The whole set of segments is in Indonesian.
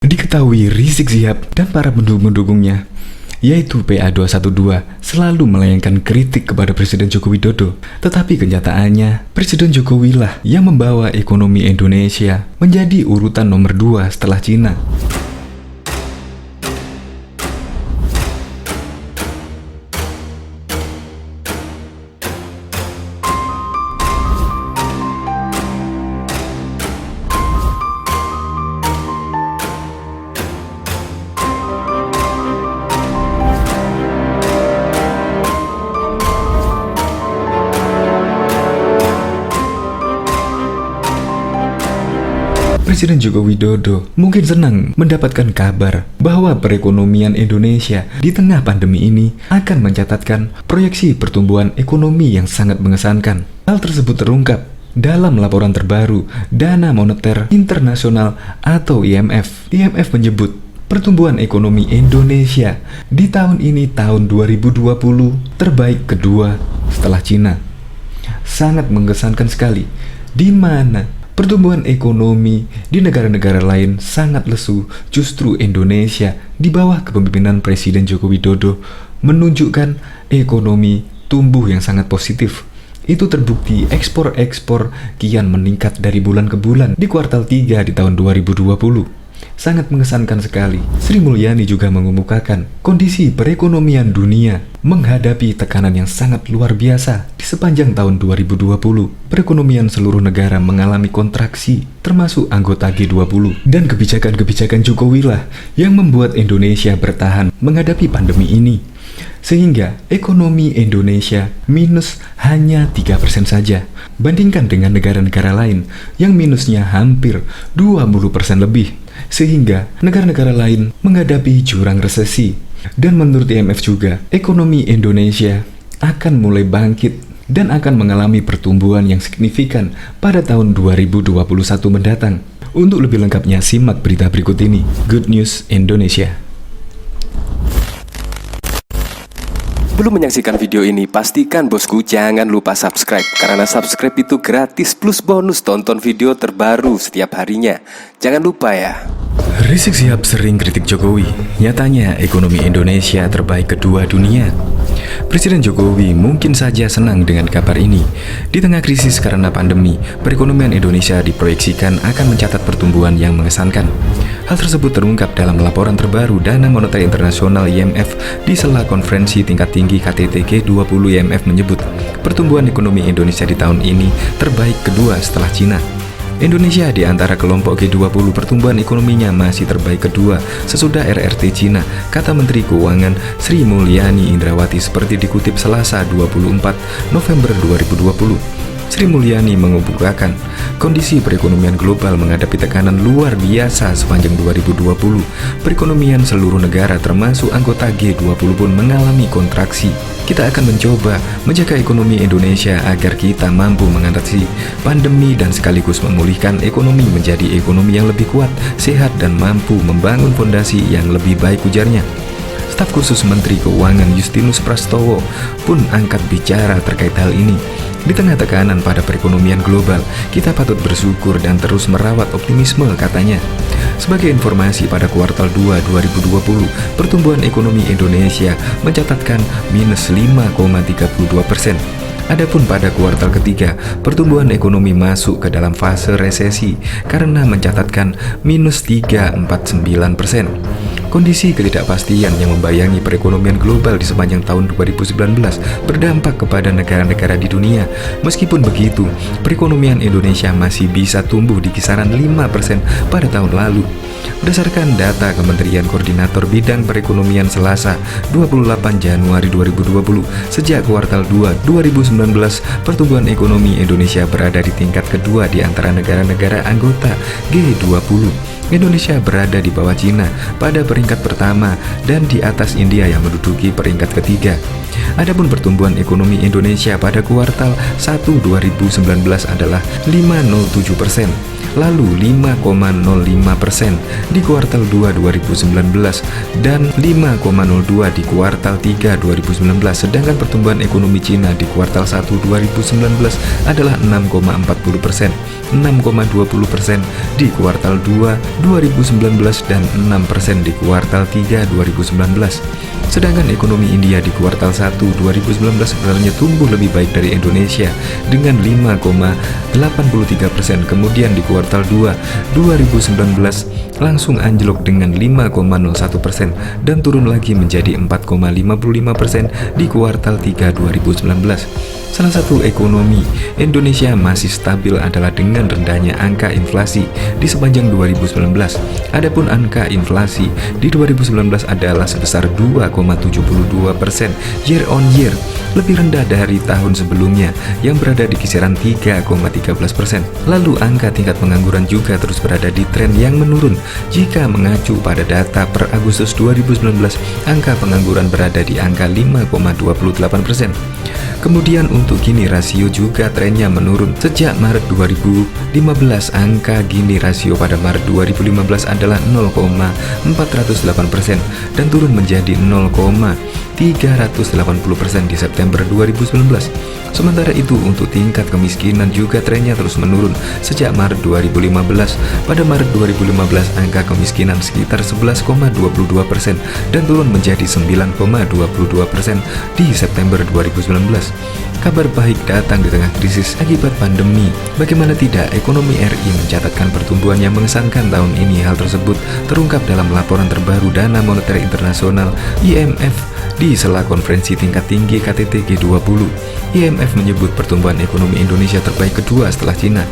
Diketahui Rizik Syihab dan para pendukung-pendukungnya, yaitu PA212, selalu melayangkan kritik kepada Presiden Joko Widodo. Tetapi kenyataannya, Presiden Jokowi lah yang membawa ekonomi Indonesia menjadi urutan nomor 2 setelah Cina. Presiden Joko Widodo mungkin senang mendapatkan kabar bahwa perekonomian Indonesia di tengah pandemi ini akan mencatatkan proyeksi pertumbuhan ekonomi yang sangat mengesankan. Hal tersebut terungkap dalam laporan terbaru Dana Moneter Internasional atau IMF. IMF menyebut pertumbuhan ekonomi Indonesia di tahun ini, tahun 2020, terbaik kedua setelah Cina. Sangat mengesankan sekali, di mana pertumbuhan ekonomi di negara-negara lain sangat lesu. Justru Indonesia di bawah kepemimpinan Presiden Joko Widodo menunjukkan ekonomi tumbuh yang sangat positif. Itu terbukti ekspor kian meningkat dari bulan ke bulan di kuartal 3 di tahun 2020. Sangat mengesankan sekali. Sri Mulyani juga mengemukakan kondisi perekonomian dunia menghadapi tekanan yang sangat luar biasa. Di sepanjang tahun 2020, perekonomian seluruh negara mengalami kontraksi, termasuk anggota G20. Dan kebijakan-kebijakan Jokowi lah yang membuat Indonesia bertahan menghadapi pandemi ini. Sehingga ekonomi Indonesia minus hanya 3% saja. Bandingkan dengan negara-negara lain yang minusnya hampir 20% lebih. Sehingga negara-negara lain menghadapi jurang resesi. Dan menurut IMF juga, ekonomi Indonesia akan mulai bangkit dan akan mengalami pertumbuhan yang signifikan pada tahun 2021 mendatang. Untuk lebih lengkapnya, simak berita berikut ini. Good News Indonesia. Belum menyaksikan video ini, pastikan bosku jangan lupa subscribe. Karena subscribe itu gratis plus bonus tonton video terbaru setiap harinya. Jangan lupa ya. Rizik Syihab sering kritik Jokowi. Nyatanya ekonomi Indonesia terbaik kedua dunia. Presiden Jokowi mungkin saja senang dengan kabar ini. Di tengah krisis karena pandemi, perekonomian Indonesia diproyeksikan akan mencatat pertumbuhan yang mengesankan. Hal tersebut terungkap dalam laporan terbaru Dana Moneter Internasional IMF di sela konferensi tingkat tinggi KTT G20. IMF menyebut pertumbuhan ekonomi Indonesia di tahun ini terbaik kedua setelah Cina. Indonesia di antara kelompok G20 pertumbuhan ekonominya masih terbaik kedua sesudah RRT Cina, kata Menteri Keuangan Sri Mulyani Indrawati seperti dikutip Selasa 24 November 2020. Sri Mulyani mengemukakan kondisi perekonomian global menghadapi tekanan luar biasa sepanjang 2020. Perekonomian seluruh negara termasuk anggota G20 pun mengalami kontraksi. Kita akan mencoba menjaga ekonomi Indonesia agar kita mampu mengatasi pandemi dan sekaligus memulihkan ekonomi menjadi ekonomi yang lebih kuat, sehat, dan mampu membangun fondasi yang lebih baik, ujarnya. Staf khusus Menteri Keuangan Justinus Prastowo pun angkat bicara terkait hal ini. Di tengah tekanan pada perekonomian global, kita patut bersyukur dan terus merawat optimisme, katanya. Sebagai informasi, pada kuartal 2 2020, pertumbuhan ekonomi Indonesia mencatatkan minus 5,32%. Adapun pada kuartal ketiga, pertumbuhan ekonomi masuk ke dalam fase resesi karena mencatatkan minus 3,49%. Kondisi ketidakpastian yang membayangi perekonomian global di sepanjang tahun 2019 berdampak kepada negara-negara di dunia. Meskipun begitu, perekonomian Indonesia masih bisa tumbuh di kisaran 5% pada tahun lalu. Berdasarkan data Kementerian Koordinator Bidang Perekonomian Selasa 28 Januari 2020, sejak kuartal 2 2019, pertumbuhan ekonomi Indonesia berada di tingkat kedua di antara negara-negara anggota G20. Indonesia berada di bawah Cina pada peringkat pertama dan di atas India yang menduduki peringkat ketiga. Adapun pertumbuhan ekonomi Indonesia pada kuartal 1 2019 adalah 5,07%, lalu 5,05% di kuartal 2 2019 dan 5,02 di kuartal 3 2019. Sedangkan pertumbuhan ekonomi Cina di kuartal 1 2019 adalah 6,40%, 6,20% di kuartal 2 2019 dan 6% di kuartal 3 2019. Sedangkan ekonomi India di kuartal 1 2019 sebenarnya tumbuh lebih baik dari Indonesia dengan 5,83%. Kemudian di kuartal 2 2019 langsung anjlok dengan 5,01% dan turun lagi menjadi 4,55% di kuartal 3 2019. Salah satu ekonomi Indonesia masih stabil adalah dengan rendahnya angka inflasi di sepanjang 2019. Adapun angka inflasi di 2019 adalah sebesar 2,72% year on year, lebih rendah dari tahun sebelumnya yang berada di kisaran 3,13%. Lalu angka tingkat pengangguran juga terus berada di tren yang menurun. Jika mengacu pada data per Agustus 2019, angka pengangguran berada di angka 5,28%. Kemudian untuk Gini rasio juga trennya menurun. Sejak Maret 2015, angka Gini rasio pada Maret 2015 adalah 0,408% dan turun menjadi 0,380% di September 2019. Sementara itu untuk tingkat kemiskinan juga trennya terus menurun. Sejak Maret 2015, pada Maret 2015 angka kemiskinan sekitar 11,22% dan turun menjadi 9,22% di September 2019. Kabar baik datang di tengah krisis akibat pandemi. Bagaimana tidak, ekonomi RI mencatatkan pertumbuhan yang mengesankan tahun ini. Hal tersebut terungkap dalam laporan terbaru Dana Moneter Internasional (IMF) di sela konferensi tingkat tinggi KTT G20. IMF menyebut pertumbuhan ekonomi Indonesia terbaik kedua setelah Cina.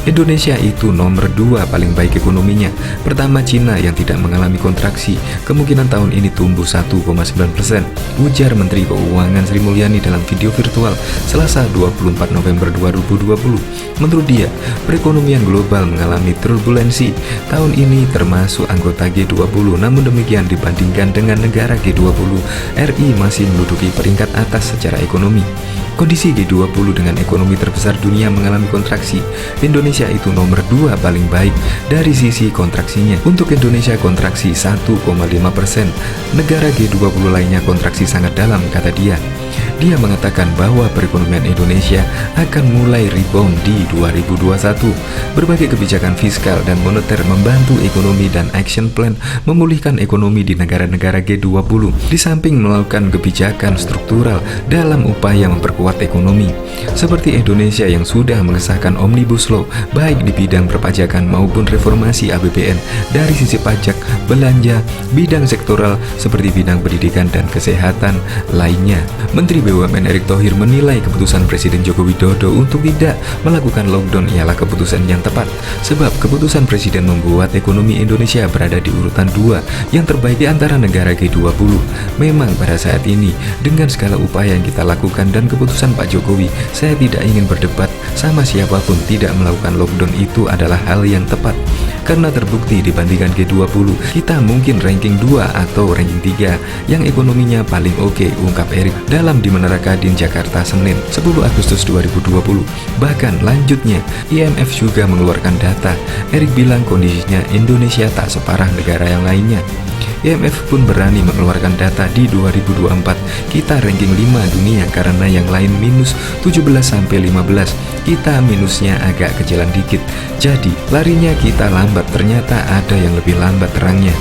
Indonesia itu nomor 2 paling baik ekonominya. Pertama Cina yang tidak mengalami kontraksi, kemungkinan tahun ini tumbuh 1,9%, ujar Menteri Keuangan Sri Mulyani dalam video virtual Selasa 24 November 2020. Menurut dia, perekonomian global mengalami turbulensi tahun ini termasuk anggota G20. Namun demikian dibandingkan dengan negara G20, RI masih menduduki peringkat atas secara ekonomi. Kondisi G20 dengan ekonomi terbesar dunia mengalami kontraksi. Indonesia itu nomor 2 paling baik dari sisi kontraksinya. Untuk Indonesia kontraksi 1,5%. Negara G20 lainnya kontraksi sangat dalam, kata dia. Dia mengatakan bahwa perekonomian Indonesia akan mulai rebound di 2021. Berbagai kebijakan fiskal dan moneter membantu ekonomi dan action plan memulihkan ekonomi di negara-negara G20, di samping melakukan kebijakan struktural dalam upaya memperkuat ekonomi. Seperti Indonesia yang sudah mengesahkan Omnibus Law baik di bidang perpajakan maupun reformasi APBN dari sisi pajak, belanja, bidang sektoral seperti bidang pendidikan dan kesehatan lainnya. Menteri BUMN Erick Thohir menilai keputusan Presiden Joko Widodo untuk tidak melakukan lockdown ialah keputusan yang tepat, sebab keputusan Presiden membuat ekonomi Indonesia berada di urutan 2 yang terbaik di antara negara G20. Memang pada saat ini dengan segala upaya yang kita lakukan dan keputusan Pak Jokowi, saya tidak ingin berdebat sama siapapun. Tidak melakukan lockdown itu adalah hal yang tepat, karena terbukti dibandingkan G20 kita mungkin ranking 2 atau ranking 3 yang ekonominya paling oke, ungkap Erick dalam di Menara Kadin Jakarta Senin 10 Agustus 2020. Bahkan lanjutnya IMF juga mengeluarkan data. Erick bilang kondisinya Indonesia tak separah negara yang lainnya. IMF pun berani mengeluarkan data di 2024. Kita ranking 5 dunia karena yang lain minus 17-15. Kita minusnya agak ke jalan dikit. Jadi larinya kita lambat, ternyata ada yang lebih lambat terangnya.